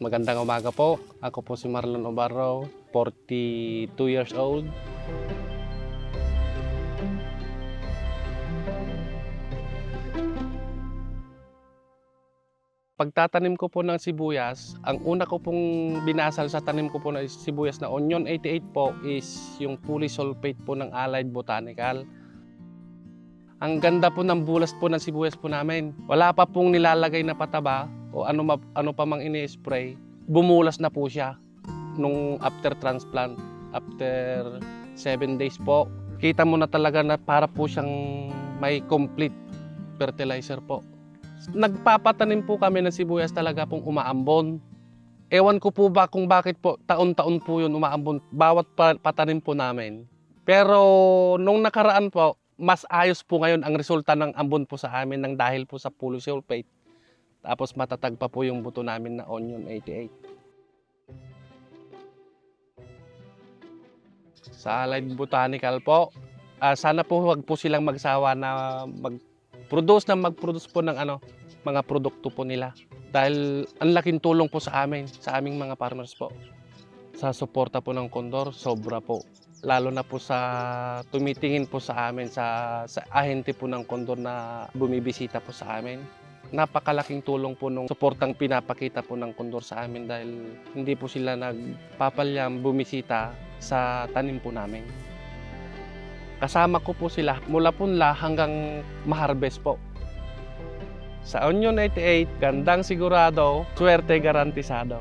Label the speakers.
Speaker 1: Magandang umaga po. Ako po si Marlon Obarro, 42 years old. Pagtatanim ko po ng sibuyas, ang una ko pong binasal sa tanim ko po na sibuyas na Onion 88 po is yung polysulfate po ng Allied Botanical. Ang ganda po ng bulas po ng sibuyas po namin. Wala pa pong nilalagay na pataba o ano pa mang ini-spray. Bumulas na po siya nung after transplant, after 7 days po. Kita mo na talaga na para po siyang may complete fertilizer po. Nagpapatanim po kami ng sibuyas talaga pong umaambon. Ewan ko po ba kung bakit po taon-taon po yun umaambon bawat patanim po namin. Pero nung nakaraan po, mas ayos po ngayon ang resulta ng ambon po sa amin nang dahil po sa polysulfate. Tapos matatag pa po yung buto namin na Onion 88. Sa Allied Botanical po, sana po wag po silang magsawa na mag-produce po ng mga produkto po nila. Dahil ang laking tulong po sa amin, sa aming mga farmers po. Sa suporta po ng Condor, sobra po. Lalo na po sa tumitingin po sa amin, sa ahente po ng Condor na bumibisita po sa amin. Napakalaking tulong po nung suportang pinapakita po ng Condor sa amin dahil hindi po sila nagpapalyam bumisita sa tanim po namin. Kasama ko po sila mula punla hanggang ma-harvest po. Sa Onion 88, gandang sigurado, swerte garantisado.